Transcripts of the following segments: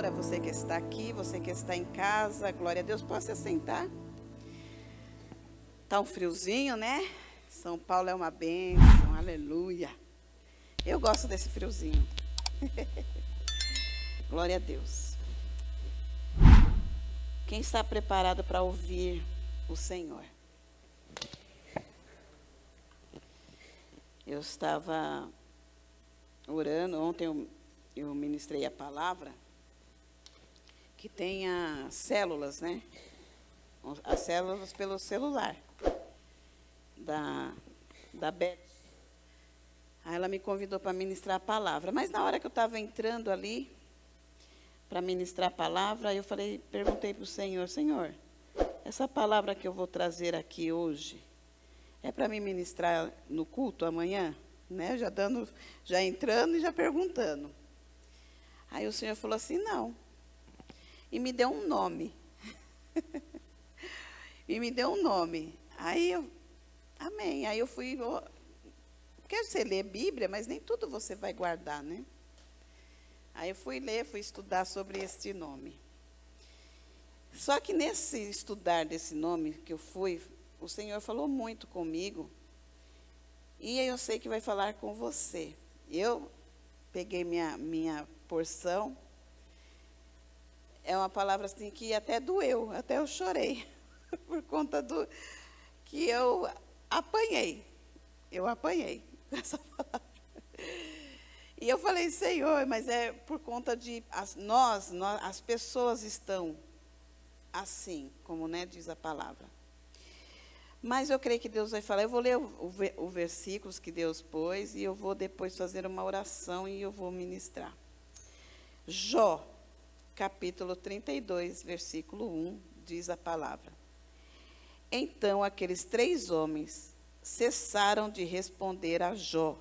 Senhor, a você que está aqui, você que está em casa. Glória a Deus, pode se assentar. Está um friozinho, né? São Paulo é uma bênção, aleluia. Eu gosto desse friozinho. Glória a Deus. Quem está preparado para ouvir o Senhor? Eu estava orando, ontem eu ministrei a palavra, que tem as células, né? As células pelo celular, da Beth. Aí ela me convidou para ministrar a palavra, mas na hora que eu estava entrando ali, para ministrar a palavra, eu perguntei para o Senhor, Senhor, essa palavra que eu vou trazer aqui hoje, é para me ministrar no culto amanhã? Né? Já entrando e já perguntando. Aí o Senhor falou assim, não. E me deu um nome. Aí amém. Aí eu fui, porque você lê Bíblia, mas nem tudo você vai guardar, né? Aí eu fui estudar sobre este nome. Só que nesse estudar desse nome que eu fui, o Senhor falou muito comigo. E eu sei que vai falar com você. Eu peguei minha porção. É uma palavra assim que até doeu, até eu chorei. Por conta do que eu apanhei. Eu apanhei com essa palavra. E eu falei, Senhor, mas é por conta de as pessoas estão assim, como diz a palavra. Mas eu creio que Deus vai falar. Eu vou ler o versículos que Deus pôs, e eu vou depois fazer uma oração e eu vou ministrar. Jó, capítulo 32, versículo 1, diz a palavra. Então aqueles 3 homens cessaram de responder a Jó,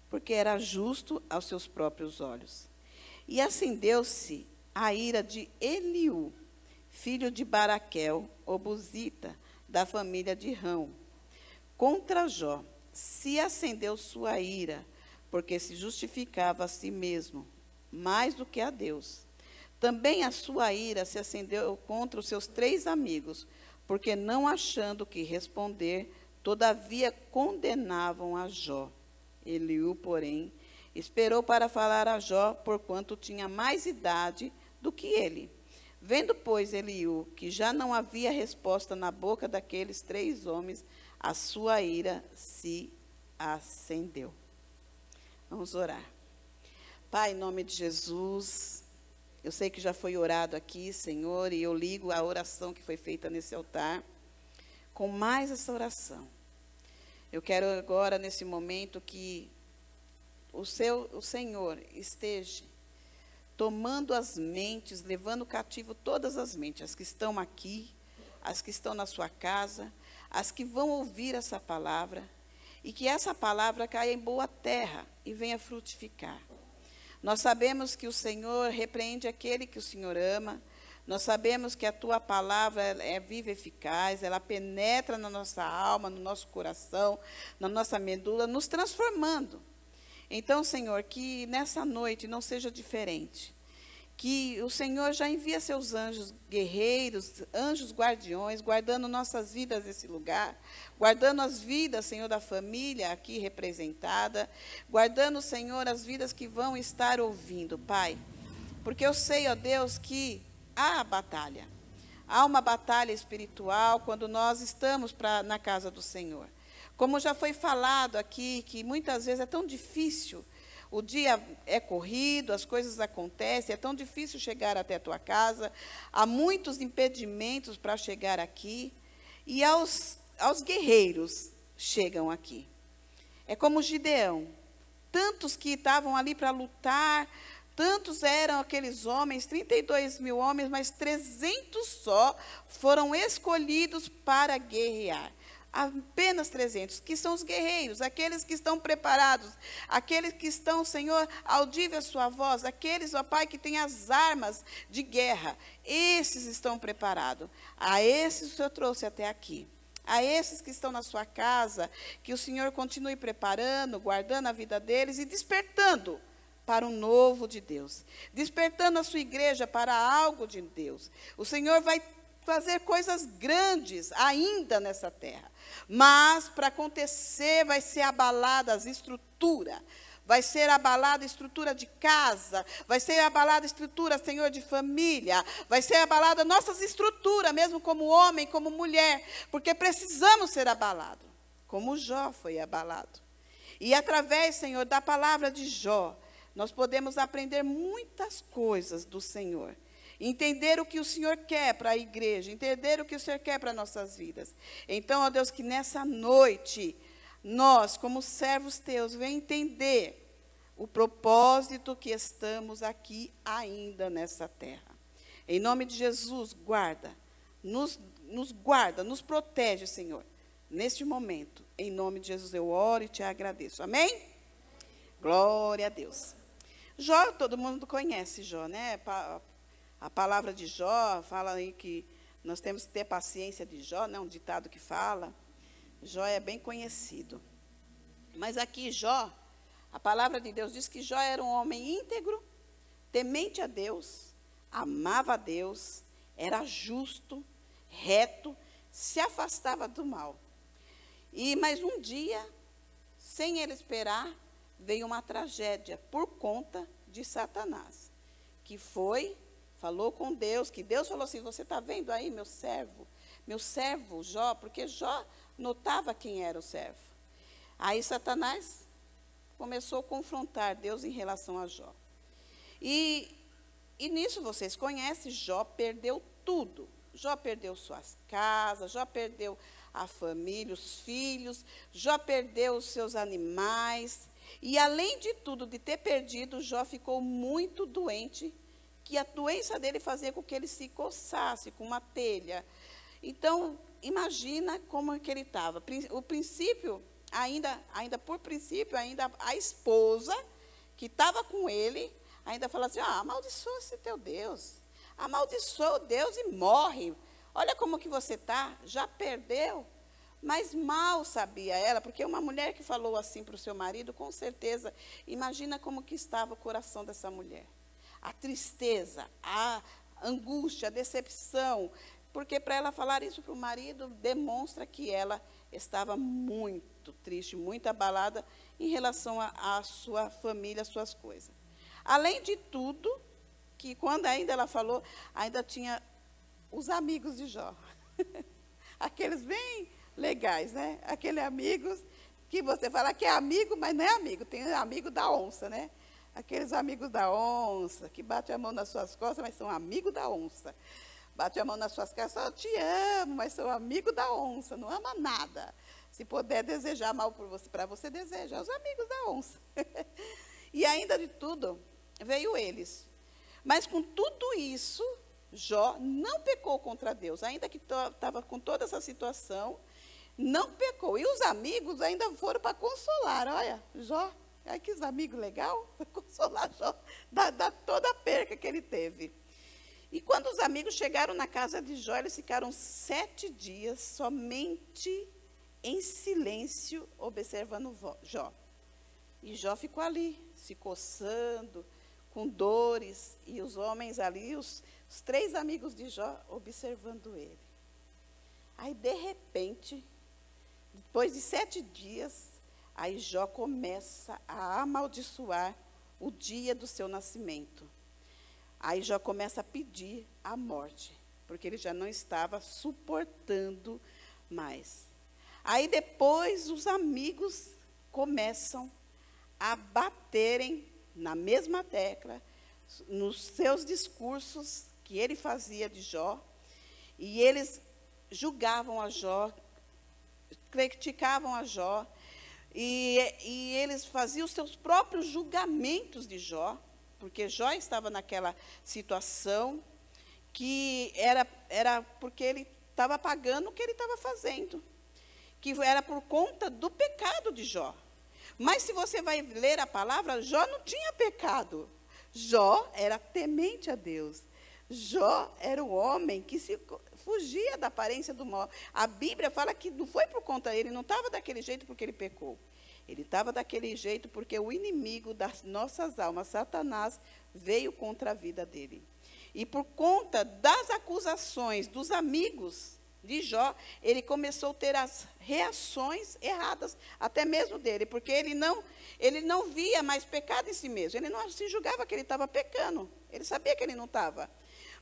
porque era justo aos seus próprios olhos. E acendeu-se a ira de Eliú, filho de Baraquel, obusita, da família de Rão. Contra Jó se acendeu sua ira, porque se justificava a si mesmo, mais do que a Deus. Também a sua ira se acendeu contra os seus 3 amigos, porque não achando que responder, todavia condenavam a Jó. Eliú, porém, esperou para falar a Jó, porquanto tinha mais idade do que ele. Vendo, pois, Eliú, que já não havia resposta na boca daqueles 3 homens, a sua ira se acendeu. Vamos orar. Pai, em nome de Jesus, eu sei que já foi orado aqui, Senhor, e eu ligo a oração que foi feita nesse altar, com mais essa oração. Eu quero agora, nesse momento, que o Senhor esteja tomando as mentes, levando cativo todas as mentes, as que estão aqui, as que estão na sua casa, as que vão ouvir essa palavra, e que essa palavra caia em boa terra e venha frutificar. Nós sabemos que o Senhor repreende aquele que o Senhor ama. Nós sabemos que a tua palavra é viva e eficaz, ela penetra na nossa alma, no nosso coração, na nossa medula, nos transformando. Então, Senhor, que nessa noite não seja diferente. Que o Senhor já envia seus anjos guerreiros, anjos guardiões, guardando nossas vidas nesse lugar, guardando as vidas, Senhor, da família aqui representada, guardando, Senhor, as vidas que vão estar ouvindo, Pai. Porque eu sei, ó Deus, que há a batalha. Há uma batalha espiritual quando nós estamos na casa do Senhor. Como já foi falado aqui, que muitas vezes é tão difícil, o dia é corrido, as coisas acontecem, é tão difícil chegar até a tua casa, há muitos impedimentos para chegar aqui, e aos guerreiros chegam aqui. É como Gideão, tantos que estavam ali para lutar, tantos eram aqueles homens, 32.000 homens, mas 300 só foram escolhidos para guerrear. Apenas 300, que são os guerreiros, aqueles que estão preparados, aqueles que estão, Senhor, audível a sua voz, aqueles, ó Pai, que têm as armas de guerra, esses estão preparados. A esses o Senhor trouxe até aqui. A esses que estão na sua casa, que o Senhor continue preparando, guardando a vida deles e despertando para o novo de Deus, despertando a sua igreja para algo de Deus. O Senhor vai fazer coisas grandes ainda nessa terra, mas para acontecer vai ser abalada as estruturas, vai ser abalada a estrutura de casa, vai ser abalada a estrutura, Senhor, de família, vai ser abalada nossas estruturas, mesmo como homem, como mulher, porque precisamos ser abalados, como Jó foi abalado. E através, Senhor, da palavra de Jó, nós podemos aprender muitas coisas do Senhor. Entender o que o Senhor quer para a igreja, entender o que o Senhor quer para nossas vidas. Então, ó Deus, que nessa noite, nós, como servos teus, venhamos entender o propósito que estamos aqui ainda nessa terra. Em nome de Jesus, guarda, nos guarda, nos protege, Senhor, neste momento. Em nome de Jesus eu oro e te agradeço. Amém? Glória a Deus. Jó, todo mundo conhece Jó, né? A palavra de Jó fala aí que nós temos que ter paciência de Jó, né? Um ditado que fala. Jó é bem conhecido. Mas aqui Jó, a palavra de Deus diz que Jó era um homem íntegro, temente a Deus, amava a Deus, era justo, reto, se afastava do mal. Mas um dia, sem ele esperar, veio uma tragédia por conta de Satanás, que falou com Deus, que Deus falou assim, você está vendo aí meu servo Jó, porque Jó notava quem era o servo. Aí Satanás começou a confrontar Deus em relação a Jó. E nisso vocês conhecem, Jó perdeu tudo. Jó perdeu suas casas, Jó perdeu a família, os filhos, Jó perdeu os seus animais. E além de tudo, de ter perdido, Jó ficou muito doente, que a doença dele fazia com que ele se coçasse com uma telha. Então, imagina como que ele estava. O princípio, ainda por princípio, ainda a esposa que estava com ele, ainda falou assim, amaldiçoa esse teu Deus, amaldiçoa o Deus e morre. Olha como que você está, já perdeu. Mas mal sabia ela, porque uma mulher que falou assim para o seu marido, com certeza, imagina como que estava o coração dessa mulher. A tristeza, a angústia, a decepção, porque para ela falar isso para o marido, demonstra que ela estava muito triste, muito abalada em relação à sua família, às suas coisas. Além de tudo, que quando ainda ela falou, ainda tinha os amigos de Jó. Aqueles bem legais, né? Aqueles amigos que você fala que é amigo, mas não é amigo, tem amigo da onça, né? Aqueles amigos da onça, que batem a mão nas suas costas, mas são amigos da onça. Bate a mão nas suas costas, eu te amo, mas sou amigo da onça, não ama nada. Se puder desejar mal por você, para você deseja, os amigos da onça. E ainda de tudo, veio eles. Mas com tudo isso, Jó não pecou contra Deus, ainda que estava com toda essa situação, não pecou. E os amigos ainda foram para consolar. Olha, Jó, ai que os amigos legal, foi consolar Jó da toda a perca que ele teve. E quando os amigos chegaram na casa de Jó, eles ficaram 7 dias somente em silêncio, observando Jó. E Jó ficou ali, se coçando, com dores, e os homens ali, os 3 amigos de Jó, observando ele. Aí, de repente, depois de 7 dias, aí Jó começa a amaldiçoar o dia do seu nascimento. Aí Jó começa a pedir a morte, porque ele já não estava suportando mais. Aí depois os amigos começam a baterem na mesma tecla, nos seus discursos que ele fazia de Jó, e eles julgavam a Jó, criticavam a Jó, e eles faziam os seus próprios julgamentos de Jó, porque Jó estava naquela situação que era porque ele estava pagando o que ele estava fazendo, que era por conta do pecado de Jó. Mas se você vai ler a palavra, Jó não tinha pecado. Jó era temente a Deus. Jó era um homem que fugia da aparência do mal. A Bíblia fala que não foi por conta dele, não estava daquele jeito porque ele pecou. Ele estava daquele jeito porque o inimigo das nossas almas, Satanás, veio contra a vida dele. E por conta das acusações dos amigos de Jó, ele começou a ter as reações erradas, até mesmo dele, porque ele não via mais pecado em si mesmo, ele não se julgava que ele estava pecando, ele sabia que ele não estava,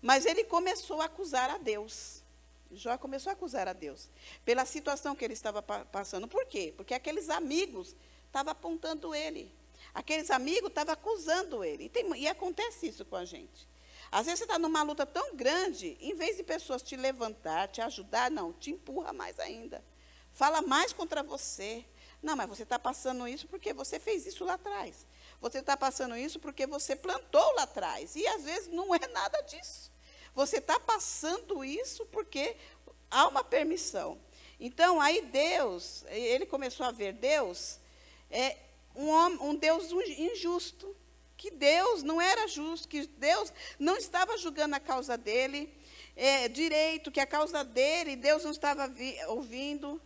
mas ele começou a acusar a Deus. Jó começou a acusar a Deus, pela situação que ele estava passando. Por quê? Porque aqueles amigos estavam apontando ele, aqueles amigos estavam acusando ele, e acontece isso com a gente. Às vezes você está numa luta tão grande, em vez de pessoas te levantar, te ajudar, não, te empurra mais ainda. Fala mais contra você. Não, mas você está passando isso porque você fez isso lá atrás. Você está passando isso porque você plantou lá atrás. E às vezes não é nada disso. Você está passando isso porque há uma permissão. Então, aí Deus, ele começou a ver Deus, um Deus injusto. Que Deus não era justo, que Deus não estava julgando a causa dele direito, que a causa dele Deus não estava ouvindo,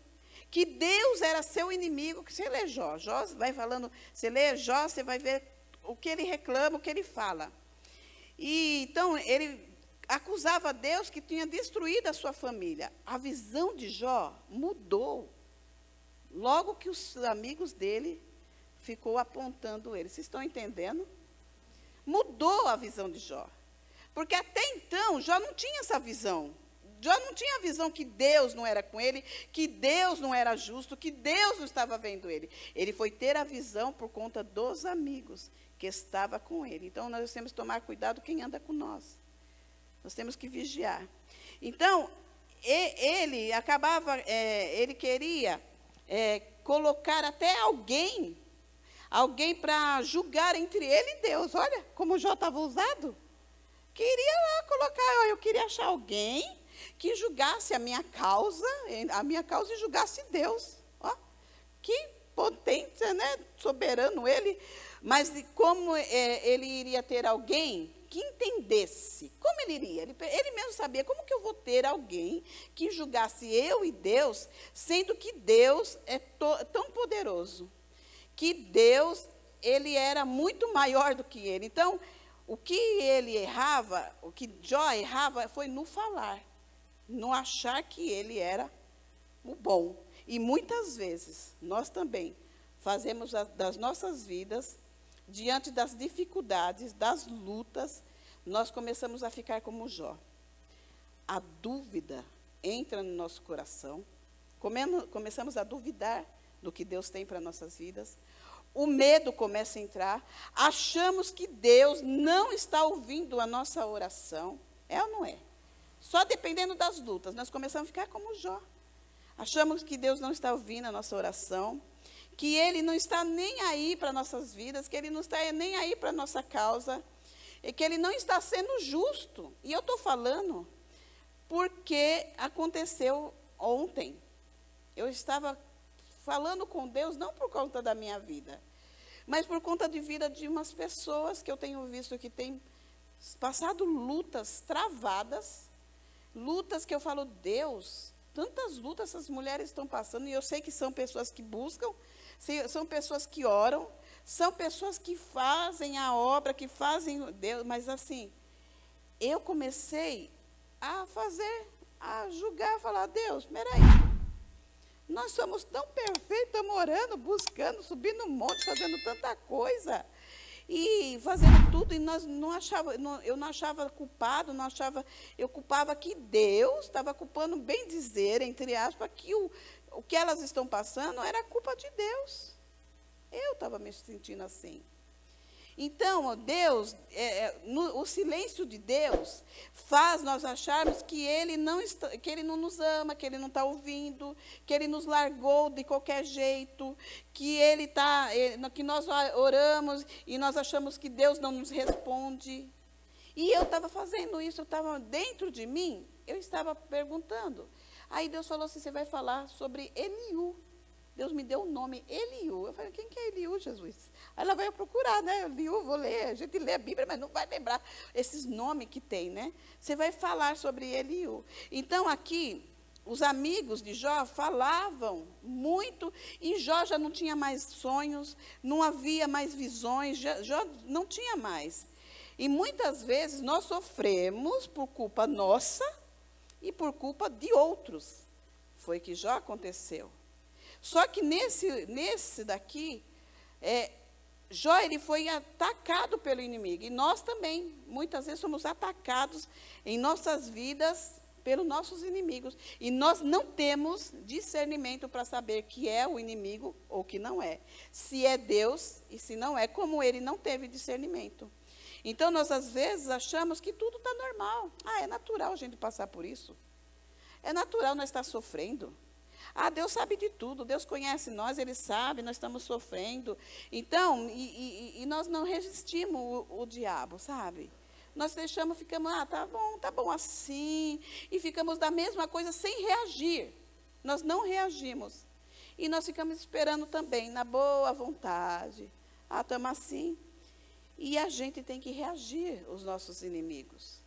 que Deus era seu inimigo. Que você lê Jó vai falando, você lê Jó, você vai ver o que ele reclama, o que ele fala. E então ele acusava Deus que tinha destruído a sua família. A visão de Jó mudou logo que os amigos dele ficou apontando ele. Vocês estão entendendo? Mudou a visão de Jó. Porque até então, Jó não tinha essa visão. Jó não tinha a visão que Deus não era com ele, que Deus não era justo, que Deus não estava vendo ele. Ele foi ter a visão por conta dos amigos que estavam com ele. Então, nós temos que tomar cuidado quem anda com nós. Nós temos que vigiar. Então, ele queria colocar até alguém para julgar entre ele e Deus. Olha como Jó estava usado. Queria lá colocar, eu queria achar alguém que julgasse a minha causa e julgasse Deus. Ó, que potência, né? Soberano ele. Mas como ele iria ter alguém que entendesse? Como ele iria? Ele mesmo sabia, como que eu vou ter alguém que julgasse eu e Deus, sendo que Deus é tão poderoso? Que Deus, ele era muito maior do que ele. Então, o que ele errava, o que Jó errava, foi no falar, no achar que ele era o bom. E muitas vezes, nós também fazemos das nossas vidas, diante das dificuldades, das lutas, nós começamos a ficar como Jó. A dúvida entra no nosso coração, começamos a duvidar do que Deus tem para nossas vidas. O medo começa a entrar. Achamos que Deus não está ouvindo a nossa oração. É ou não é? Só dependendo das lutas, nós começamos a ficar como Jó. Achamos que Deus não está ouvindo a nossa oração, que Ele não está nem aí para nossas vidas, que Ele não está nem aí para a nossa causa, e que Ele não está sendo justo. E eu estou falando porque aconteceu ontem. Eu estava falando com Deus, não por conta da minha vida, mas por conta de vida de umas pessoas que eu tenho visto que têm passado lutas travadas, lutas que eu falo, Deus, tantas lutas essas mulheres estão passando, e eu sei que são pessoas que buscam, são pessoas que oram, são pessoas que fazem a obra, que fazem Deus, mas assim, eu comecei a julgar, a falar, Deus, peraí, nós somos tão perfeitos, estamos orando, buscando, subindo um monte, fazendo tanta coisa, e fazendo tudo, e eu não achava culpado, eu culpava que Deus estava culpando, bem dizer, entre aspas, que o que elas estão passando era culpa de Deus. Eu estava me sentindo assim. Então, Deus, o silêncio de Deus faz nós acharmos que Ele não nos ama, que Ele não está ouvindo, que Ele nos largou de qualquer jeito, que que nós oramos e nós achamos que Deus não nos responde. E eu estava fazendo isso, eu estava dentro de mim, eu estava perguntando. Aí Deus falou assim, você vai falar sobre Eliú. Deus me deu o nome Eliú. Eu falei, quem que é Eliú, Jesus? Aí ela vai procurar, né? Eliú, vou ler. A gente lê a Bíblia, mas não vai lembrar esses nomes que tem, né? Você vai falar sobre Eliú. Então, aqui, os amigos de Jó falavam muito, e Jó já não tinha mais sonhos, não havia mais visões, Jó não tinha mais. E muitas vezes nós sofremos por culpa nossa e por culpa de outros. Foi que Jó aconteceu. Só que nesse daqui, Jó ele foi atacado pelo inimigo. E nós também, muitas vezes, somos atacados em nossas vidas pelos nossos inimigos. E nós não temos discernimento para saber que é o inimigo ou que não é. Se é Deus e se não é, como ele não teve discernimento. Então, nós, às vezes, achamos que tudo está normal. É natural a gente passar por isso. É natural nós estar sofrendo. Deus sabe de tudo, Deus conhece nós, Ele sabe, nós estamos sofrendo. Então, e nós não resistimos o diabo, sabe? Nós deixamos, ficamos, tá bom assim, e ficamos da mesma coisa sem reagir. Nós não reagimos. E nós ficamos esperando também, na boa vontade. Estamos assim. E a gente tem que reagir aos nossos inimigos.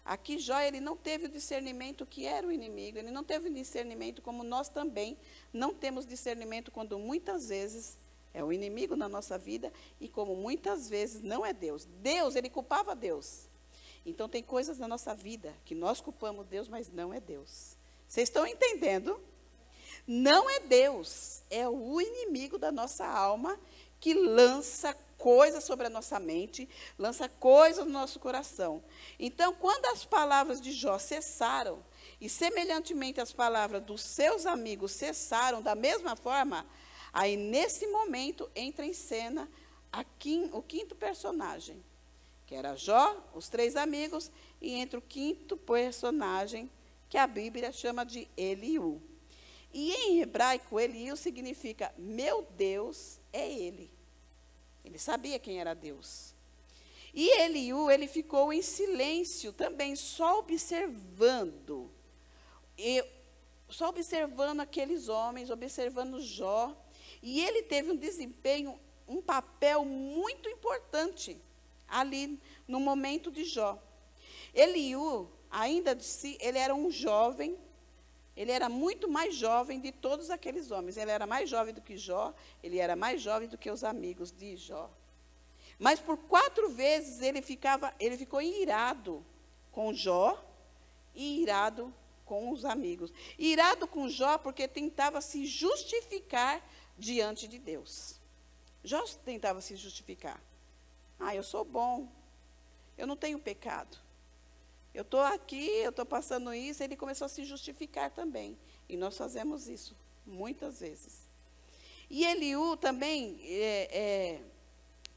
Aqui Jó, ele não teve o discernimento que era o inimigo, ele não teve o discernimento como nós também não temos discernimento quando muitas vezes é o inimigo na nossa vida e como muitas vezes não é Deus. Deus, ele culpava Deus. Então tem coisas na nossa vida que nós culpamos Deus, mas não é Deus. Vocês estão entendendo? Não é Deus, é o inimigo da nossa alma que lança coisas sobre a nossa mente, lança coisas no nosso coração. Então, quando as palavras de Jó cessaram, e semelhantemente as palavras dos seus amigos cessaram da mesma forma, aí nesse momento entra em cena o quinto personagem, que era Jó, os 3 amigos, e entra o quinto personagem, que a Bíblia chama de Eliú. E em hebraico, Eliú significa, meu Deus é ele. Ele sabia quem era Deus. E Eliú, ele ficou em silêncio também, só observando. Só observando aqueles homens, observando Jó. E ele teve um desempenho, um papel muito importante ali no momento de Jó. Eliú, ainda de si, ele era um jovem. Ele era muito mais jovem de todos aqueles homens. Ele era mais jovem do que Jó, ele era mais jovem do que os amigos de Jó. Mas por 4 vezes ele ficou irado com Jó e irado com os amigos. Irado com Jó porque tentava se justificar diante de Deus. Jó tentava se justificar. Eu sou bom, eu não tenho pecado. Eu estou aqui, eu estou passando isso, ele começou a se justificar também. E nós fazemos isso, muitas vezes. E Eliú também,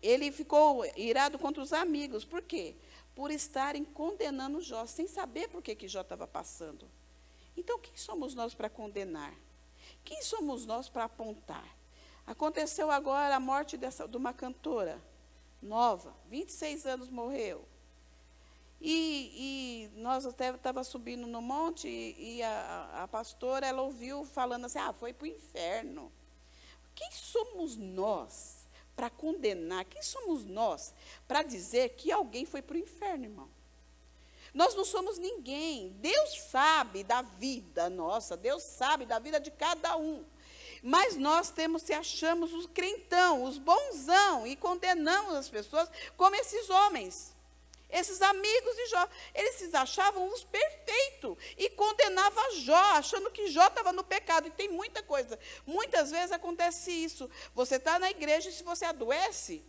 ele ficou irado contra os amigos. Por quê? Por estarem condenando Jó, sem saber por que Jó estava passando. Então, quem somos nós para condenar? Quem somos nós para apontar? Aconteceu agora a morte de uma cantora nova, 26 anos morreu. E nós até estávamos subindo no monte e a pastora, ela ouviu falando assim, foi para o inferno. Quem somos nós para condenar? Quem somos nós para dizer que alguém foi para o inferno, irmão? Nós não somos ninguém. Deus sabe da vida nossa, Deus sabe da vida de cada um. Mas nós achamos os crentão, os bonzão, e condenamos as pessoas como esses homens. Esses amigos de Jó, eles se achavam os perfeitos e condenavam Jó, achando que Jó estava no pecado. E tem muita coisa. Muitas vezes acontece isso. Você está na igreja e se você adoece,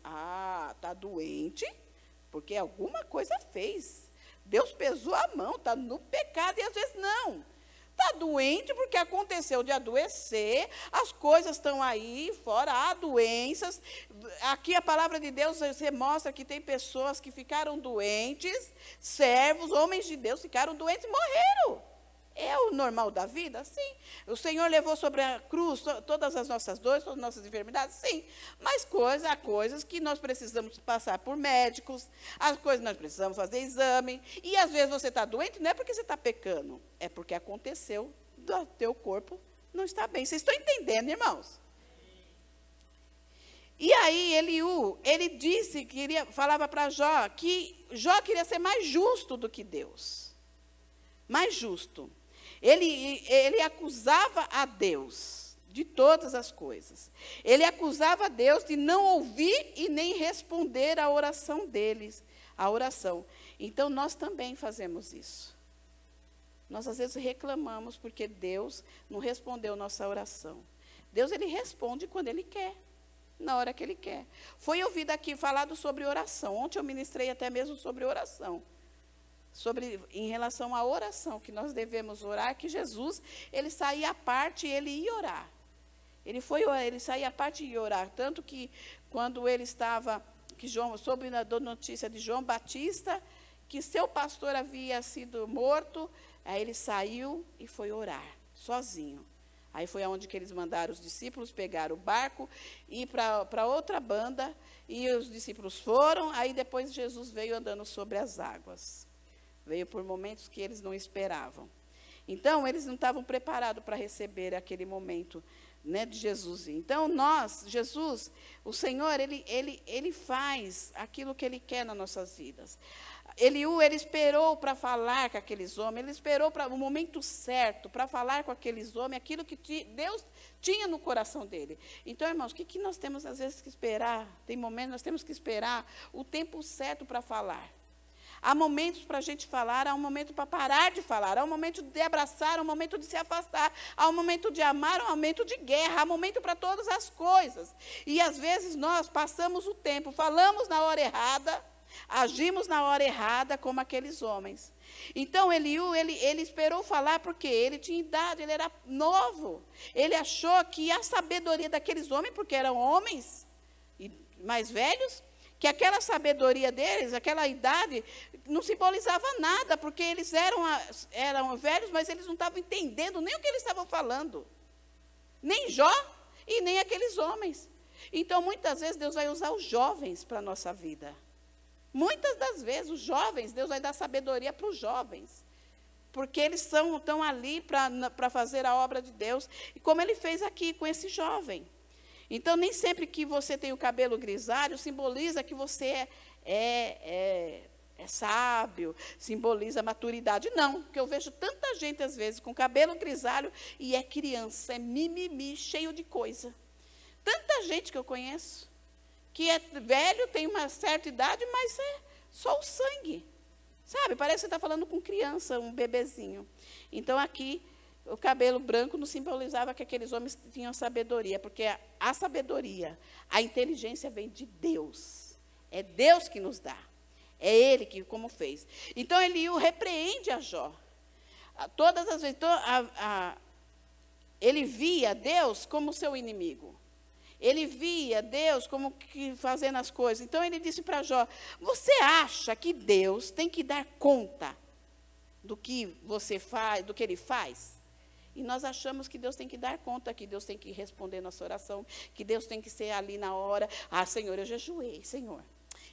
está doente, porque alguma coisa fez. Deus pesou a mão, está no pecado, e às vezes não. Está doente porque aconteceu de adoecer, as coisas estão aí fora, há doenças. Aqui a palavra de Deus, você mostra que tem pessoas que ficaram doentes, servos, homens de Deus ficaram doentes e morreram. É o normal da vida? Sim. O Senhor levou sobre a cruz todas as nossas dores, todas as nossas enfermidades? Sim. Mas há coisas que nós precisamos passar por médicos, as coisas nós precisamos fazer exame. E às vezes você está doente, não é porque você está pecando, é porque aconteceu, o teu corpo não está bem. Vocês estão entendendo, irmãos? E aí Eliú, ele disse, falava para Jó, que Jó queria ser mais justo do que Deus. Mais justo. Ele acusava a Deus de todas as coisas. Ele acusava a Deus de não ouvir e nem responder à oração deles, a oração. Então, nós também fazemos isso. Nós, às vezes, reclamamos porque Deus não respondeu nossa oração. Deus, ele responde quando ele quer, na hora que ele quer. Foi ouvido aqui falado sobre oração. Ontem eu ministrei até mesmo sobre oração. Em relação à oração, que nós devemos orar, que Jesus, ele saía à parte e ele ia orar. Ele saía à parte e ia orar. Tanto que, quando ele estava, soube a notícia de João Batista, que seu pastor havia sido morto, aí ele saiu e foi orar, sozinho. Aí foi aonde que eles mandaram os discípulos pegar o barco e ir para outra banda, e os discípulos foram, aí depois Jesus veio andando sobre as águas. Veio por momentos que eles não esperavam. Então, eles não estavam preparados para receber aquele momento, né, de Jesus. Então, Jesus, o Senhor, ele faz aquilo que Ele quer nas nossas vidas. Ele esperou para falar com aqueles homens, ele esperou para o momento certo, para falar com aqueles homens, aquilo que Deus tinha no coração dele. Então, irmãos, o que nós temos, às vezes, que esperar? Tem momentos, nós temos que esperar o tempo certo para falar. Há momentos para a gente falar, há um momento para parar de falar, há um momento de abraçar, há um momento de se afastar, há um momento de amar, há um momento de guerra, há um momento para todas as coisas. E, às vezes, nós passamos o tempo, falamos na hora errada, agimos na hora errada, como aqueles homens. Então, Eliú, ele esperou falar porque ele tinha idade, ele era novo. Ele achou que a sabedoria daqueles homens, porque eram homens mais velhos, que aquela sabedoria deles, aquela idade, não simbolizava nada, porque eles eram velhos, mas eles não estavam entendendo nem o que eles estavam falando. Nem Jó e nem aqueles homens. Então, muitas vezes, Deus vai usar os jovens para a nossa vida. Muitas das vezes, os jovens, Deus vai dar sabedoria para os jovens. Porque eles estão ali para fazer a obra de Deus. E como Ele fez aqui com esse jovem. Então, nem sempre que você tem o cabelo grisalho, simboliza que você é sábio, simboliza maturidade. Não, porque eu vejo tanta gente, às vezes, com cabelo grisalho e é criança, é mimimi, cheio de coisa. Tanta gente que eu conheço, que é velho, tem uma certa idade, mas é só o sangue. Sabe, parece que você está falando com criança, um bebezinho. Então, aqui, o cabelo branco não simbolizava que aqueles homens tinham sabedoria, porque a sabedoria, a inteligência vem de Deus. É Deus que nos dá. É Ele que como fez. Então, ele o repreende a Jó. Todas as vezes, ele via Deus como seu inimigo. Ele via Deus como que fazendo as coisas. Então, ele disse para Jó, você acha que Deus tem que dar conta do que você faz, do que Ele faz? E nós achamos que Deus tem que dar conta, que Deus tem que responder nossa oração, que Deus tem que ser ali na hora. Ah, Senhor, eu jejuei, Senhor.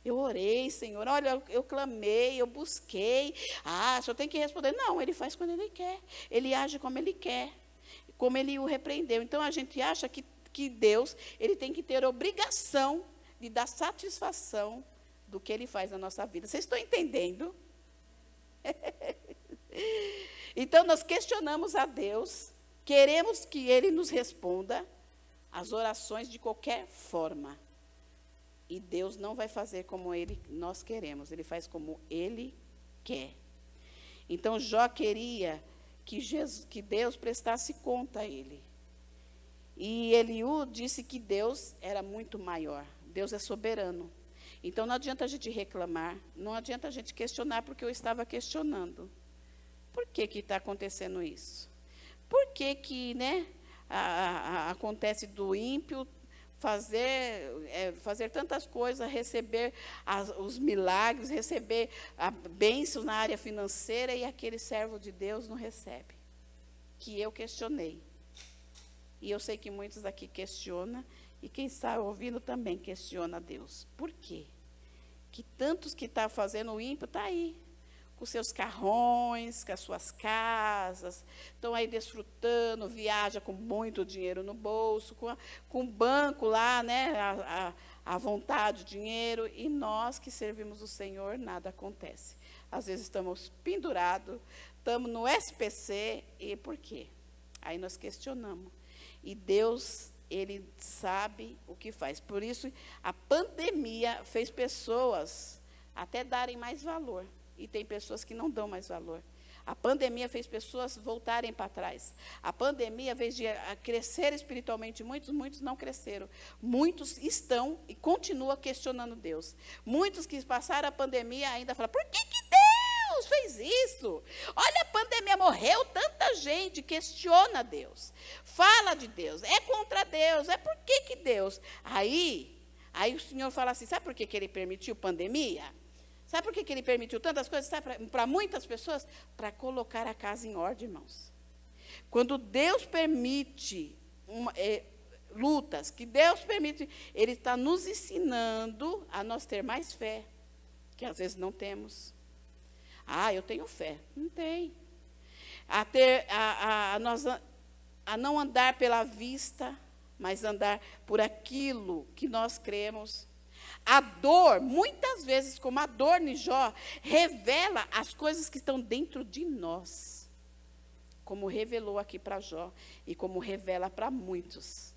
Eu orei, Senhor. Olha, eu clamei, eu busquei. Ah, só tem que responder. Não, Ele faz quando Ele quer. Ele age como Ele quer, como Ele o repreendeu. Então, a gente acha que Deus, Ele tem que ter obrigação de dar satisfação do que Ele faz na nossa vida. Vocês estão entendendo? Então, nós questionamos a Deus, queremos que Ele nos responda as orações de qualquer forma. E Deus não vai fazer como nós queremos, Ele faz como Ele quer. Então, Jó queria que Deus prestasse conta a ele. E Eliú disse que Deus era muito maior, Deus é soberano. Então, não adianta a gente reclamar, não adianta a gente questionar, porque eu estava questionando. Por que está acontecendo isso? Por que né, acontece do ímpio fazer tantas coisas, receber os milagres, receber a bênção na área financeira e aquele servo de Deus não recebe? Que eu questionei. E eu sei que muitos aqui questionam, e quem está ouvindo também questiona a Deus. Por quê? Que tantos que estão fazendo o ímpio, está aí, com seus carrões, com as suas casas, estão aí desfrutando, viaja com muito dinheiro no bolso, com o banco lá, né, a vontade, o dinheiro, e nós que servimos o Senhor, nada acontece. Às vezes estamos pendurados, estamos no SPC, e por quê? Aí nós questionamos. E Deus, Ele sabe o que faz. Por isso, a pandemia fez pessoas até darem mais valor. E tem pessoas que não dão mais valor. A pandemia fez pessoas voltarem para trás. A pandemia, ao invés de crescer espiritualmente, muitos não cresceram. Muitos estão e continuam questionando Deus. Muitos que passaram a pandemia ainda falam, por que Deus fez isso? Olha, a pandemia, morreu tanta gente, questiona Deus. Fala de Deus, é contra Deus, é por que Deus? Aí o Senhor fala assim, sabe por que Ele permitiu pandemia? Sabe por que Ele permitiu tantas coisas? Sabe, para muitas pessoas, para colocar a casa em ordem, irmãos. Quando Deus permite lutas, que Deus permite, Ele está nos ensinando a nós ter mais fé, que às vezes não temos. Eu tenho fé. Não tem. A não andar pela vista, mas andar por aquilo que nós cremos. A dor, muitas vezes, como a dor em Jó, revela as coisas que estão dentro de nós. Como revelou aqui para Jó, e como revela para muitos.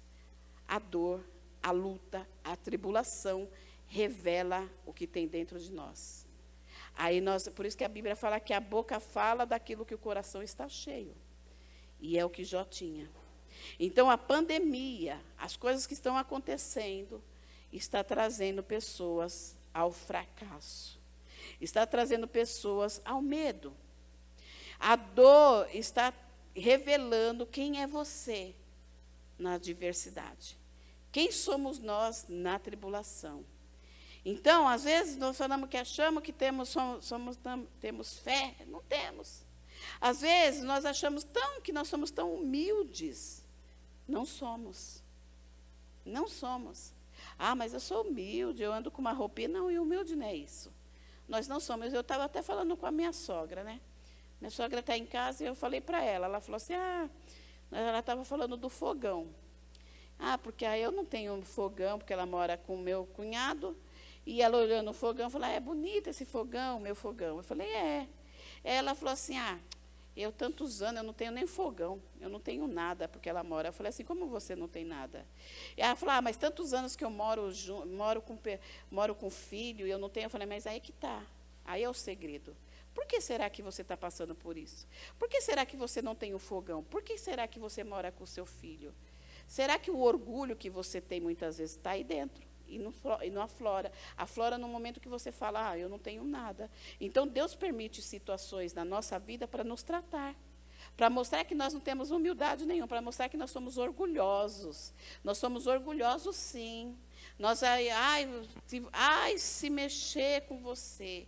A dor, a luta, a tribulação, revela o que tem dentro de nós. Por isso que a Bíblia fala que a boca fala daquilo que o coração está cheio. E é o que Jó tinha. Então, a pandemia, as coisas que estão acontecendo, está trazendo pessoas ao fracasso. Está trazendo pessoas ao medo. A dor está revelando quem é você na adversidade. Quem somos nós na tribulação. Então, às vezes, nós falamos que achamos que temos fé. Não temos. Às vezes, nós achamos que nós somos tão humildes. Não somos. Não somos. Mas eu sou humilde, eu ando com uma roupinha. Não, e humilde não é isso. Nós não somos. Eu estava até falando com a minha sogra, né? Minha sogra está em casa e eu falei para ela. Ela falou assim, ela estava falando do fogão. Porque aí eu não tenho fogão, porque ela mora com o meu cunhado. E ela olhando o fogão, falou, é bonito esse fogão, meu fogão. Eu falei, é. Ela falou assim, eu tantos anos, eu não tenho nem fogão, eu não tenho nada, porque ela mora. Eu falei assim, como você não tem nada? E ela falou, mas tantos anos que eu moro com filho, e eu não tenho. Eu falei, mas aí que está, aí é o segredo. Por que será que você está passando por isso? Por que será que você não tem o fogão? Por que será que você mora com o seu filho? Será que o orgulho que você tem muitas vezes está aí dentro? E não aflora. Aflora no momento que você fala, eu não tenho nada. Então, Deus permite situações na nossa vida para nos tratar. Para mostrar que nós não temos humildade nenhuma. Para mostrar que nós somos orgulhosos. Nós somos orgulhosos, sim. Nós, se mexer com você.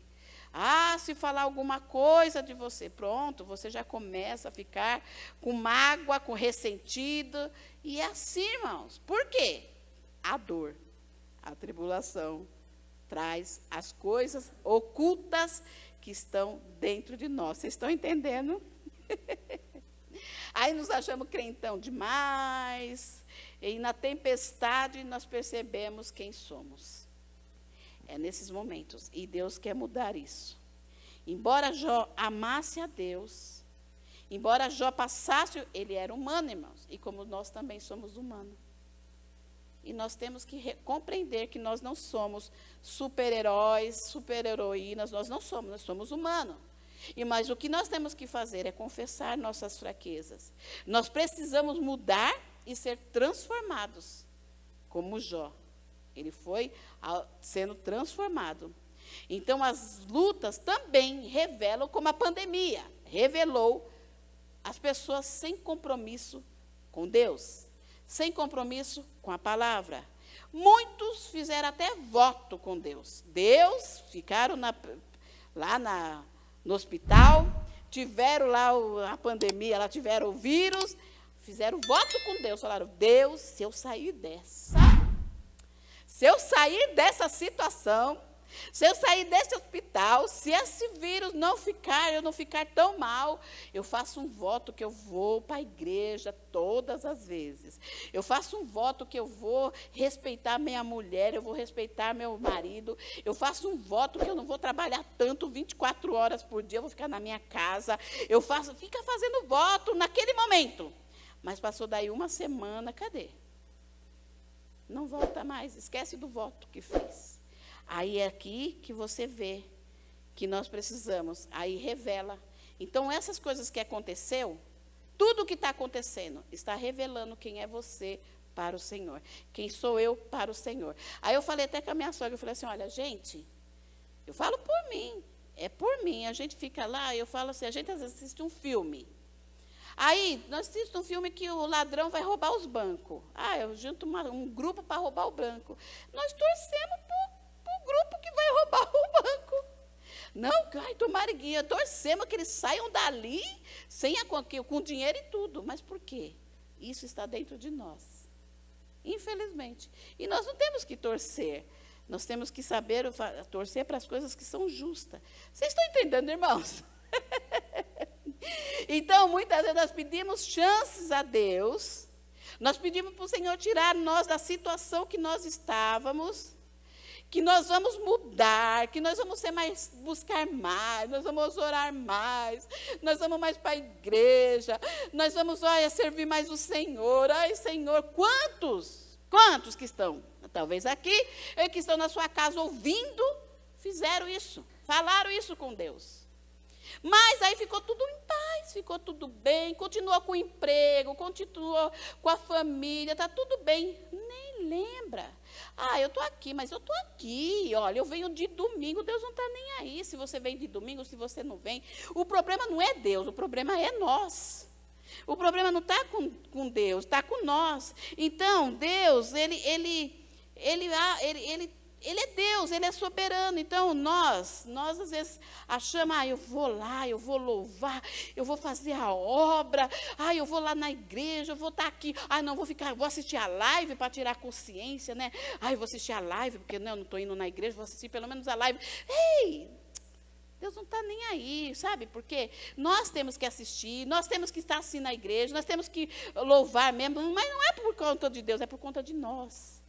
Se falar alguma coisa de você. Pronto, você já começa a ficar com mágoa, com ressentido. E é assim, irmãos. Por quê? A dor. A tribulação traz as coisas ocultas que estão dentro de nós. Vocês estão entendendo? Aí nos achamos crentão demais. E na tempestade nós percebemos quem somos. É nesses momentos. E Deus quer mudar isso. Embora Jó amasse a Deus, embora Jó passasse, ele era humano, irmãos. E como nós também somos humanos. E nós temos que compreender que nós não somos super-heróis, super-heroínas, nós somos humanos. Mas o que nós temos que fazer é confessar nossas fraquezas. Nós precisamos mudar e ser transformados, como Jó. Ele foi sendo transformado. Então, as lutas também revelam, como a pandemia, revelou as pessoas sem compromisso com Deus. Sem compromisso com a palavra. Muitos fizeram até voto com Deus. Ficaram lá no hospital, tiveram lá a pandemia, lá tiveram o vírus, fizeram voto com Deus. Falaram, Deus, se eu sair dessa situação, Se eu sair desse hospital, se esse vírus eu não ficar tão mal, eu faço um voto que eu vou para a igreja todas as vezes. Eu faço um voto que eu vou respeitar minha mulher, eu vou respeitar meu marido. Eu faço um voto que eu não vou trabalhar tanto 24 horas por dia, eu vou ficar na minha casa. Fica fazendo voto naquele momento. Mas passou daí uma semana, cadê? Não volta mais, esquece do voto que fez. Aí é aqui que você vê que nós precisamos, aí revela. Então, essas coisas que aconteceu, tudo o que está acontecendo, está revelando quem é você para o Senhor. Quem sou eu para o Senhor. Aí eu falei até com a minha sogra, eu falei assim, olha, gente, eu falo por mim, é por mim. A gente fica lá, eu falo assim, a gente às vezes assiste um filme. Aí, nós assistimos um filme que o ladrão vai roubar os bancos. Eu junto um grupo para roubar o banco. Nós torcemos para o grupo que vai roubar o banco. Não, tomara guia, torcemos que eles saiam dali com dinheiro e tudo. Mas por quê? Isso está dentro de nós. Infelizmente. E nós não temos que torcer. Nós temos que saber torcer para as coisas que são justas. Vocês estão entendendo, irmãos? Então, muitas vezes nós pedimos chances a Deus, nós pedimos para o Senhor tirar nós da situação que nós estávamos, que nós vamos mudar, que nós vamos buscar mais, nós vamos orar mais, nós vamos mais para a igreja, nós vamos, servir mais o Senhor. Ai, Senhor, quantos que estão, talvez aqui, que estão na sua casa ouvindo, fizeram isso, falaram isso com Deus. Mas aí ficou tudo em paz, ficou tudo bem, continuou com o emprego, continuou com a família, está tudo bem. Nem lembra. Eu estou aqui, mas eu estou aqui. Olha, eu venho de domingo, Deus não está nem aí. Se você vem de domingo, se você não vem. O problema não é Deus, o problema é nós. O problema não está com Deus, está com nós. Então, Deus, Ele é Deus, Ele é soberano. Então, nós às vezes achamos, eu vou lá, eu vou louvar, eu vou fazer a obra, eu vou lá na igreja, eu vou estar aqui, não, vou assistir a live para tirar consciência, né? Eu vou assistir a live, porque não estou indo na igreja, vou assistir pelo menos a live. Ei, Deus não está nem aí, sabe? Porque nós temos que assistir, nós temos que estar assim na igreja, nós temos que louvar mesmo, mas não é por conta de Deus, é por conta de nós.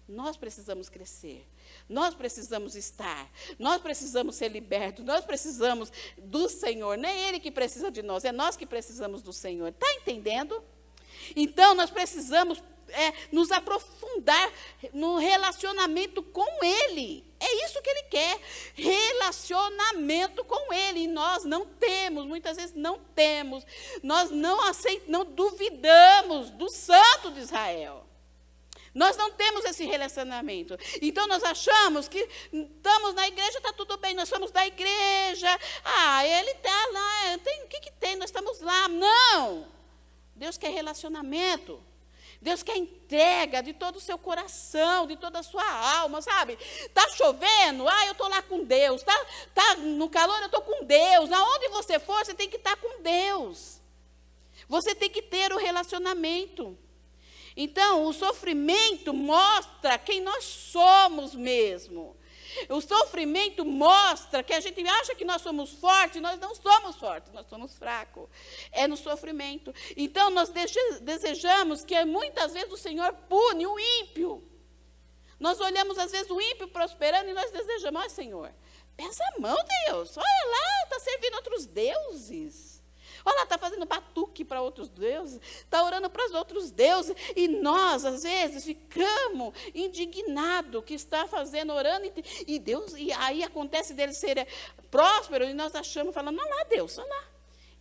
Nós precisamos crescer, nós precisamos estar, nós precisamos ser libertos, nós precisamos do Senhor, não é Ele que precisa de nós, é nós que precisamos do Senhor. Está entendendo? Então, nós precisamos nos aprofundar no relacionamento com Ele. É isso que Ele quer, relacionamento com Ele. E nós não temos, muitas vezes não temos, nós não duvidamos do Santo de Israel. Nós não temos esse relacionamento. Então, nós achamos que estamos na igreja, está tudo bem, nós somos da igreja. Ele está lá, o que tem? Nós estamos lá. Não! Deus quer relacionamento. Deus quer entrega de todo o seu coração, de toda a sua alma, sabe? Está chovendo? Eu estou lá com Deus. Tá no calor, eu estou com Deus. Aonde você for, você tem que estar com Deus. Você tem que ter o relacionamento. Então, o sofrimento mostra quem nós somos mesmo. O sofrimento mostra que a gente acha que nós somos fortes, nós não somos fortes, nós somos fracos. É no sofrimento. Então, nós desejamos que muitas vezes o Senhor pune o ímpio. Nós olhamos, às vezes, o ímpio prosperando e nós desejamos, Senhor, pesa a mão, Deus. Olha lá, está servindo outros deuses. Olha lá, está fazendo batuque para outros deuses, está orando para os outros deuses, e nós, às vezes, ficamos indignados que está fazendo, orando, e Deus, e aí acontece dele ser próspero, e nós achamos, falando, olha lá, Deus, olha lá.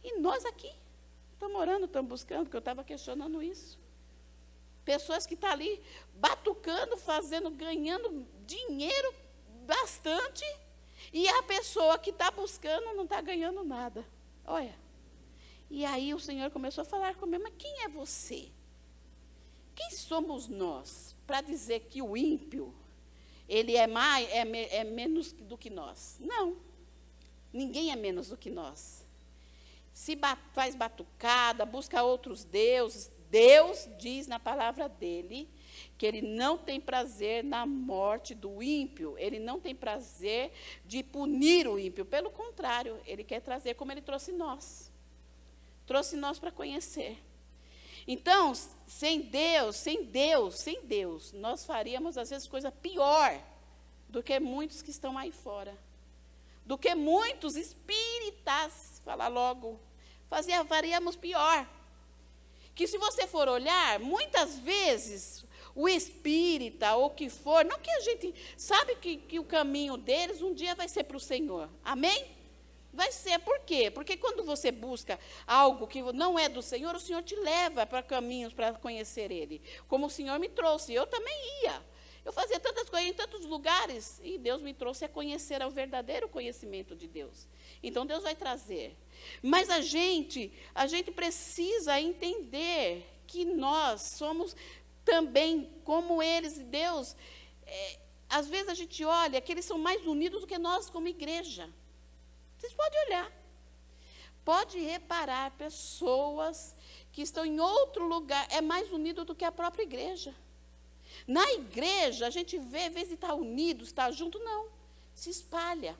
E nós aqui, estamos orando, estamos buscando, porque eu estava questionando isso. Pessoas que estão ali batucando, ganhando dinheiro bastante, e a pessoa que está buscando não está ganhando nada. Olha. E aí o Senhor começou a falar comigo, mas quem é você? Quem somos nós para dizer que o ímpio, ele é menos do que nós? Não, ninguém é menos do que nós. Se faz batucada, busca outros deuses, Deus diz na palavra dele que Ele não tem prazer na morte do ímpio, Ele não tem prazer de punir o ímpio, pelo contrário, Ele quer trazer como Ele trouxe nós para conhecer. Então, sem Deus, nós faríamos às vezes coisa pior do que muitos que estão aí fora, do que muitos espíritas, falar logo, faríamos pior. Que se você for olhar, muitas vezes, o espírita, ou o que for, não que a gente sabe que o caminho deles um dia vai ser para o Senhor, amém? Vai ser, por quê? Porque quando você busca algo que não é do Senhor, o Senhor te leva para caminhos para conhecer Ele, como o Senhor me trouxe, eu também ia. Eu fazia tantas coisas em tantos lugares, e Deus me trouxe a conhecer o verdadeiro conhecimento de Deus. Então, Deus vai trazer. Mas a gente precisa entender que nós somos também como eles, e Deus, às vezes a gente olha que eles são mais unidos do que nós como igreja. Vocês podem olhar. Pode reparar, pessoas que estão em outro lugar, é mais unido do que a própria igreja. Na igreja, a gente vê, às vezes está unido, está junto, não. Se espalha.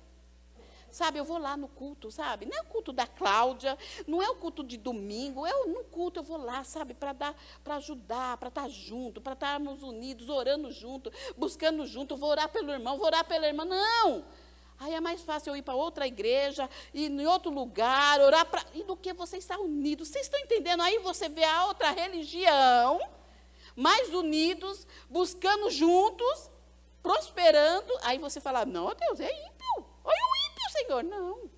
Sabe, eu vou lá no culto, sabe? Não é o culto da Cláudia, não é o culto de domingo, no culto eu vou lá, sabe, para ajudar, para estar junto, para estarmos unidos, orando junto, buscando junto, vou orar pelo irmão, vou orar pela irmã. Não! Aí é mais fácil eu ir para outra igreja, ir em outro lugar, orar para... E do que você estar unido. Vocês estão entendendo? Aí você vê a outra religião, mais unidos, buscando juntos, prosperando. Aí você fala, não, Deus, é ímpio. Olha o ímpio, Senhor. Não.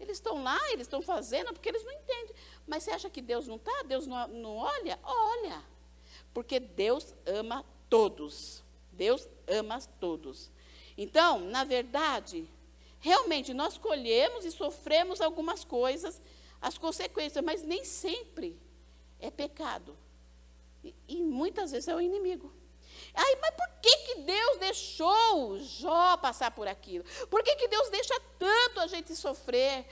Eles estão lá, eles estão fazendo, porque eles não entendem. Mas você acha que Deus não está? Deus não olha? Olha. Porque Deus ama todos. Deus ama todos. Então, na verdade, realmente nós colhemos e sofremos algumas coisas, as consequências, mas nem sempre é pecado. E muitas vezes é o inimigo. Aí, mas por que Deus deixou Jó passar por aquilo? Por que Deus deixa tanto a gente sofrer?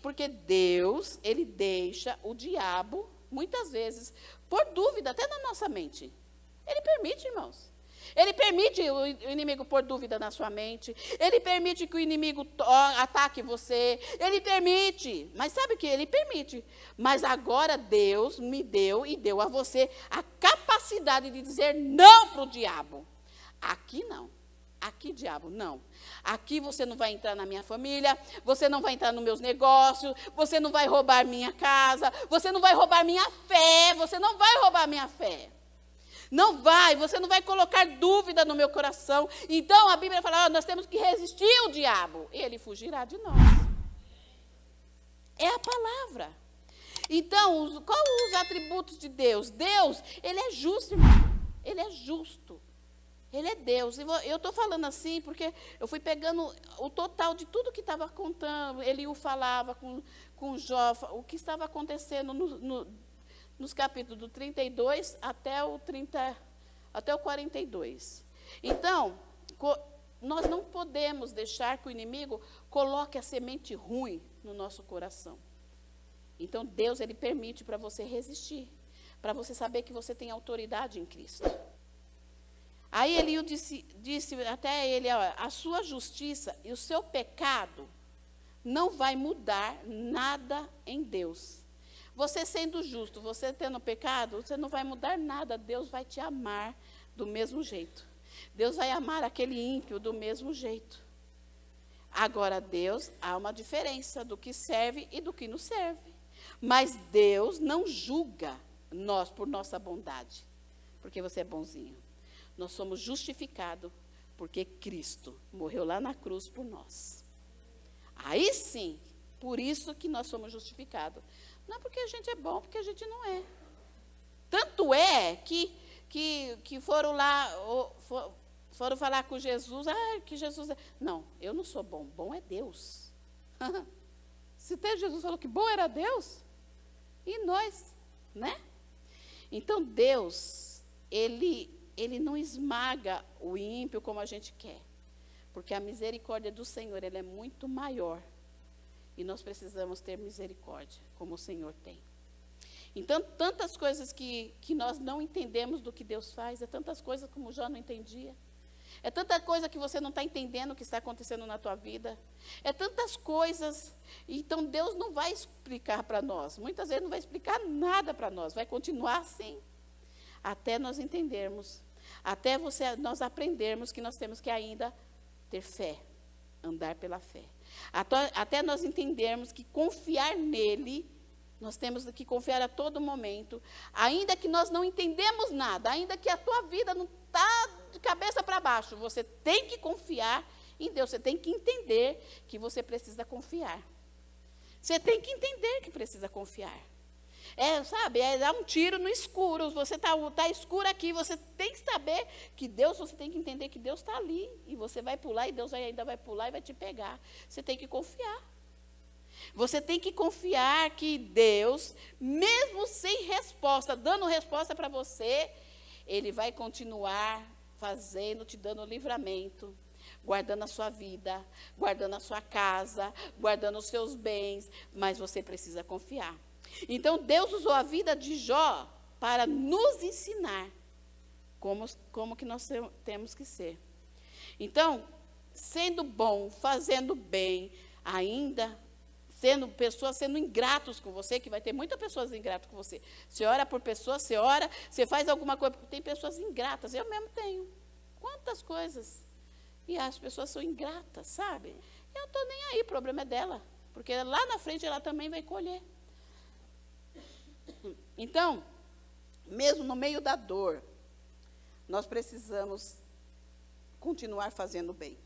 Porque Deus, Ele deixa o diabo, muitas vezes, por dúvida, até na nossa mente. Ele permite, irmãos. Ele permite o inimigo pôr dúvida na sua mente. Ele permite que o inimigo ataque você. Ele permite. Mas sabe o que? Ele permite. Mas agora Deus me deu e deu a você a capacidade de dizer não para o diabo. Aqui não. Aqui, diabo, não. Aqui você não vai entrar na minha família, você não vai entrar nos meus negócios, você não vai roubar minha casa, você não vai roubar minha fé, você não vai roubar minha fé. Não vai, você não vai colocar dúvida no meu coração. Então, a Bíblia fala, nós temos que resistir ao diabo, e ele fugirá de nós. É a palavra. Então, quais os atributos de Deus? Deus, Ele é justo, irmão. Ele é justo. Ele é Deus. Eu estou falando assim porque eu fui pegando o total de tudo que estava contando. Eliú falava com Jó, o que estava acontecendo nos capítulos do 32 até o 42. Então, nós não podemos deixar que o inimigo coloque a semente ruim no nosso coração. Então, Deus, Ele permite para você resistir, para você saber que você tem autoridade em Cristo. Aí Eliú disse até ele, a sua justiça e o seu pecado não vai mudar nada em Deus. Você sendo justo, você tendo pecado, você não vai mudar nada. Deus vai te amar do mesmo jeito. Deus vai amar aquele ímpio do mesmo jeito. Agora, Deus, há uma diferença do que serve e do que não serve. Mas Deus não julga nós por nossa bondade, porque você é bonzinho. Nós somos justificados porque Cristo morreu lá na cruz por nós. Aí sim, por isso que nós somos justificados. Não é porque a gente é bom, porque a gente não é. Tanto é que foram lá, foram falar com Jesus, que Jesus é... Não, eu não sou bom, bom é Deus. Se até Jesus falou que bom era Deus, e nós, né? Então Deus, Ele não esmaga o ímpio como a gente quer, porque a misericórdia do Senhor, ela é muito maior. E nós precisamos ter misericórdia, como o Senhor tem. Então, tantas coisas que nós não entendemos do que Deus faz, é tantas coisas como Jó não entendia. É tanta coisa que você não está entendendo o que está acontecendo na tua vida. É tantas coisas. Então, Deus não vai explicar para nós. Muitas vezes não vai explicar nada para nós. Vai continuar assim. Até nós entendermos. Até nós aprendermos que nós temos que ainda ter fé. Andar pela fé. Até nós entendermos que confiar nele, nós temos que confiar a todo momento. Ainda que nós não entendemos nada. Ainda que a tua vida não está de cabeça para baixo, você tem que confiar em Deus, você tem que entender que você precisa confiar. Você tem que entender que precisa confiar. É dar um tiro no escuro, você tá escuro aqui, você tem que saber que Deus, você tem que entender que Deus está ali, e você vai pular, e Deus ainda vai pular e vai te pegar. Você tem que confiar. Você tem que confiar que Deus, mesmo sem resposta, dando resposta para você, Ele vai continuar fazendo, te dando livramento, guardando a sua vida, guardando a sua casa, guardando os seus bens, mas você precisa confiar. Então, Deus usou a vida de Jó para nos ensinar como que nós temos que ser. Então, sendo bom, fazendo bem, ainda sendo pessoas sendo ingratos com você, que vai ter muitas pessoas ingratas com você. Você ora por pessoas, você ora, você faz alguma coisa, tem pessoas ingratas, eu mesmo tenho. Quantas coisas. E as pessoas são ingratas, sabe? Eu não estou nem aí, o problema é dela. Porque lá na frente ela também vai colher. Então, mesmo no meio da dor, nós precisamos continuar fazendo bem.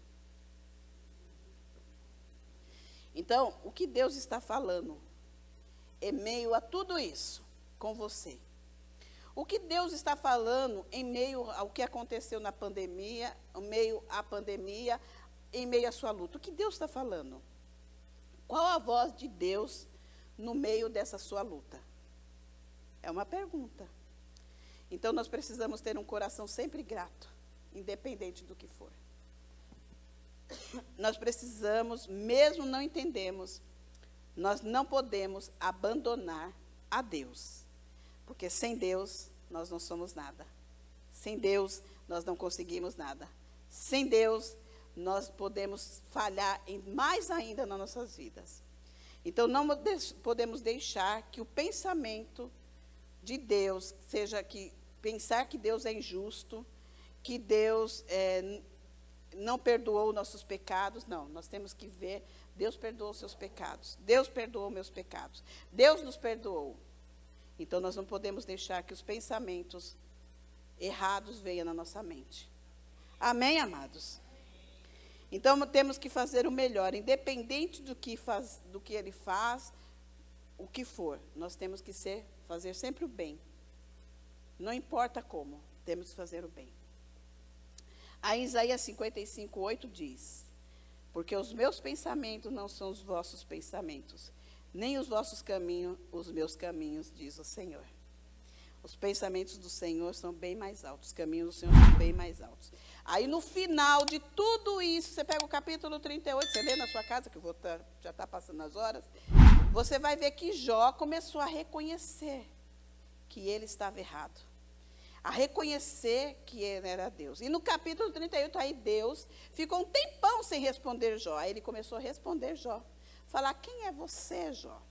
Então, o que Deus está falando em meio a tudo isso com você? O que Deus está falando em meio ao que aconteceu na pandemia, em meio à pandemia, em meio à sua luta? O que Deus está falando? Qual a voz de Deus no meio dessa sua luta? É uma pergunta. Então, nós precisamos ter um coração sempre grato, independente do que for. Nós precisamos, mesmo não entendemos, nós não podemos abandonar a Deus. Porque sem Deus, nós não somos nada. Sem Deus, nós não conseguimos nada. Sem Deus, nós podemos falhar mais ainda nas nossas vidas. Então, não podemos deixar que o pensamento de Deus seja que pensar que Deus é injusto, que Deus não perdoou nossos pecados. Não, nós temos que ver, Deus perdoou os seus pecados. Deus perdoou meus pecados. Deus nos perdoou. Então, nós não podemos deixar que os pensamentos errados venham na nossa mente. Amém, amados? Então, temos que fazer o melhor, independente do que ele faz, o que for. Nós temos que fazer sempre o bem. Não importa como, temos que fazer o bem. Aí, Isaías 55:8 diz: porque os meus pensamentos não são os vossos pensamentos, nem os vossos caminhos, os meus caminhos, diz o Senhor. Os pensamentos do Senhor são bem mais altos, os caminhos do Senhor são bem mais altos. Aí, no final de tudo isso, você pega o capítulo 38, você lê na sua casa, que já está passando as horas, você vai ver que Jó começou a reconhecer que ele estava errado. A reconhecer que ele era Deus. E no capítulo 38, aí Deus ficou um tempão sem responder Jó. Aí ele começou a responder Jó. Falar: quem é você, Jó?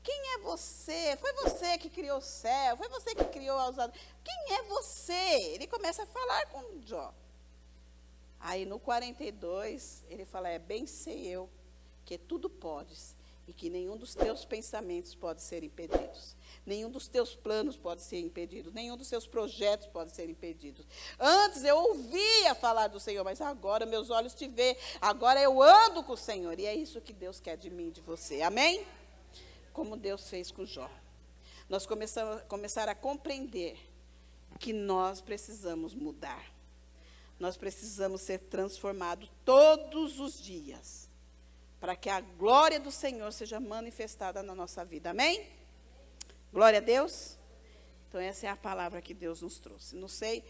Quem é você? Foi você que criou o céu, foi você que criou a usada. Quem é você? Ele começa a falar com Jó. Aí no 42, ele fala: bem sei eu que tudo podes, e que nenhum dos teus pensamentos pode ser impedidos. Nenhum dos teus planos pode ser impedido, nenhum dos seus projetos pode ser impedido. Antes eu ouvia falar do Senhor, mas agora meus olhos te veem, agora eu ando com o Senhor. E é isso que Deus quer de mim e de você, amém? Como Deus fez com Jó. Nós começar a compreender que nós precisamos mudar. Nós precisamos ser transformados todos os dias, para que a glória do Senhor seja manifestada na nossa vida, amém? Glória a Deus. Então, essa é a palavra que Deus nos trouxe. Não sei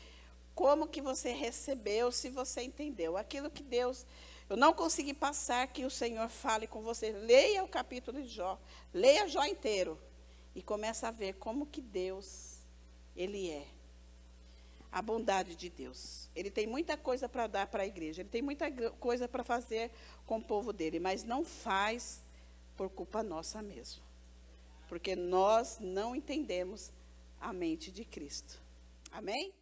como que você recebeu, se você entendeu. Aquilo que Deus... Eu não consegui passar que o Senhor fale com você. Leia o capítulo de Jó. Leia Jó inteiro. e começa a ver como que Deus, Ele é. A bondade de Deus. Ele tem muita coisa para dar para a igreja. Ele tem muita coisa para fazer com o povo dele. Mas não faz por culpa nossa mesmo. Porque nós não entendemos a mente de Cristo. Amém?